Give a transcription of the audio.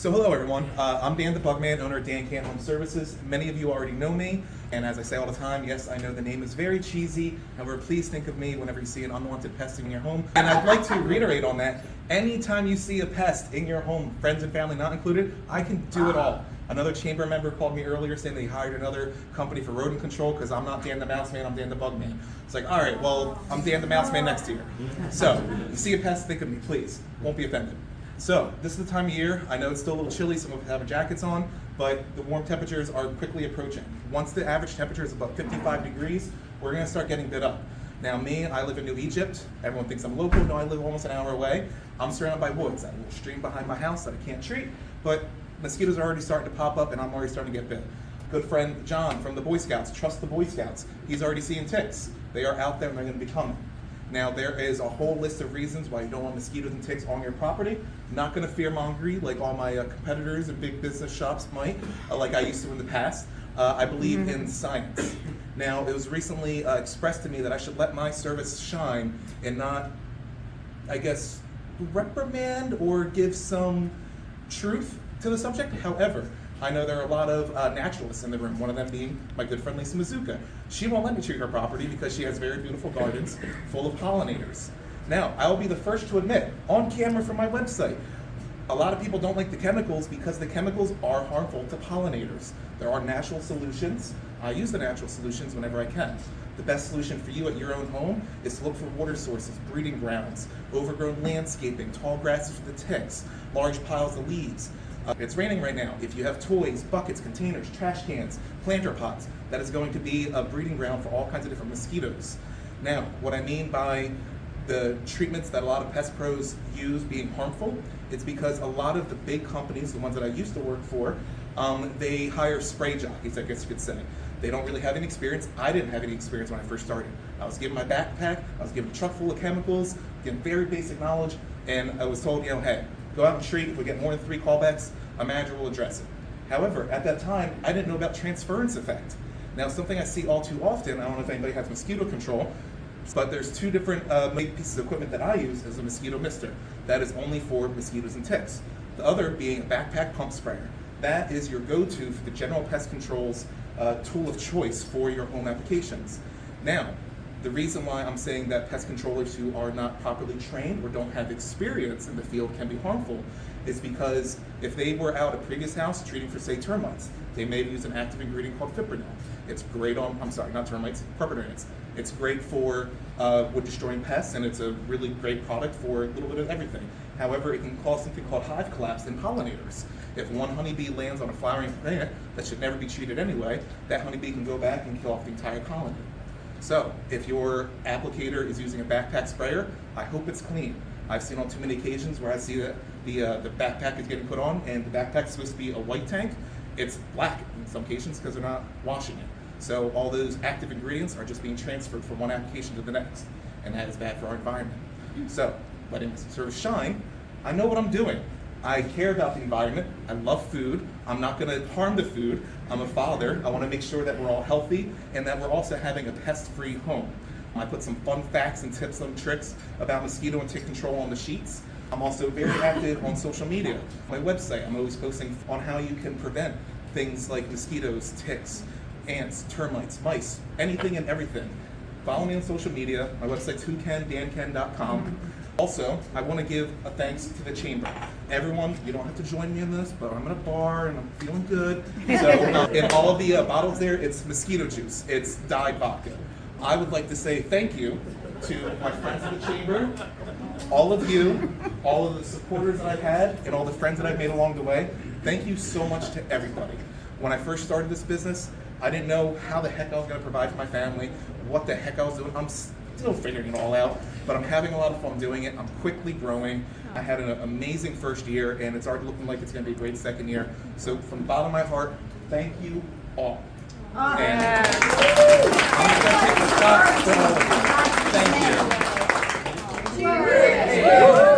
So hello everyone, I'm Dan the Bugman, owner of Dan Can Home Services. Many of you already know me, and as I say all the time, yes, I know the name is very cheesy, however, please think of me whenever you see an unwanted pest in your home. And I'd like to reiterate on that, anytime you see a pest in your home, friends and family not included, I can do it all. Another chamber member called me earlier saying they hired another company for rodent control because I'm not Dan the Mouse Man, I'm Dan the Bug Man. It's like, all right, well, I'm Dan the Mouse Man next year. So, you see a pest, think of me, please. Won't be offended. So, this is the time of year. I know it's still a little chilly, some of us have jackets on, but the warm temperatures are quickly approaching. Once the average temperature is about 55 degrees, we're gonna start getting bit up. Now me, I live in New Egypt. Everyone thinks I'm local. No, I live almost an hour away. I'm surrounded by woods. I have a little stream behind my house that I can't treat, but mosquitoes are already starting to pop up and I'm already starting to get bit. Good friend John from the Boy Scouts, trust the Boy Scouts. He's already seeing ticks. They are out there and they're gonna be coming. Now there is a whole list of reasons why you don't want mosquitoes and ticks on your property. I'm not gonna fear-mongery like all my competitors and big business shops might, like I used to in the past. I believe in science. Now it was recently expressed to me that I should let my service shine and not, I guess, reprimand or give some truth to the subject. However, I know there are a lot of naturalists in the room, one of them being my good friend Lisa Mazuka. She won't let me treat her property because she has very beautiful gardens full of pollinators. Now, I will be the first to admit, on camera from my website, a lot of people don't like the chemicals because the chemicals are harmful to pollinators. There are natural solutions. I use the natural solutions whenever I can. The best solution for you at your own home is to look for water sources, breeding grounds, overgrown landscaping, tall grasses for the ticks, large piles of leaves. It's raining right now. If you have toys, buckets, containers, trash cans, planter pots, that is going to be a breeding ground for all kinds of different mosquitoes. Now, what I mean by the treatments that a lot of pest pros use being harmful, it's because a lot of the big companies, the ones that I used to work for, they hire spray jockeys, I guess you could say. They don't really have any experience. I didn't have any experience when I first started. I was given my backpack, I was given a truck full of chemicals, given very basic knowledge, and I was told, hey, go out and treat. If we get more than 3 callbacks, a manager will address it. However, at that time, I didn't know about transference effect. Now, something I see all too often, I don't know if anybody has mosquito control, but there's 2 different pieces of equipment that I use as a mosquito mister. That is only for mosquitoes and ticks. The other being a backpack pump sprayer. That is your go-to for the general pest control's tool of choice for your home applications. Now, the reason why I'm saying that pest controllers who are not properly trained or don't have experience in the field can be harmful is because if they were out at a previous house treating for, say, termites, they may have used an active ingredient called fipronil. It's great on, not termites, purple ants. It's great for wood-destroying pests, and it's a really great product for a little bit of everything. However, it can cause something called hive collapse in pollinators. If one honeybee lands on a flowering plant that should never be treated anyway, that honeybee can go back and kill off the entire colony. So, if your applicator is using a backpack sprayer, I hope it's clean. I've seen on too many occasions where I see that the backpack is getting put on and the backpack is supposed to be a white tank. It's black in some cases because they're not washing it. So all those active ingredients are just being transferred from one application to the next, and that is bad for our environment. So, letting the service shine, I know what I'm doing. I care about the environment. I love food. I'm not going to harm the food. I'm a father. I want to make sure that we're all healthy and that we're also having a pest-free home. I put some fun facts and tips and tricks about mosquito and tick control on the sheets. I'm also very active on social media. My website, I'm always posting on how you can prevent things like mosquitoes, ticks, ants, termites, mice, anything and everything. Follow me on social media. My website's whocandanken.com. Also, I want to give a thanks to the chamber. Everyone, you don't have to join me in this, but I'm in a bar and I'm feeling good. So in all of the bottles there, it's mosquito juice. It's dyed vodka. I would like to say thank you to my friends in the chamber, all of you, all of the supporters that I've had, and all the friends that I've made along the way. Thank you so much to everybody. When I first started this business, I didn't know how the heck I was going to provide for my family, what the heck I was doing. I'm still figuring it all out, but I'm having a lot of fun doing it. I'm quickly growing. I had an amazing first year, and it's already looking like it's going to be a great second year. So from the bottom of my heart, thank you all. And I'm going to take the shot. Thank you.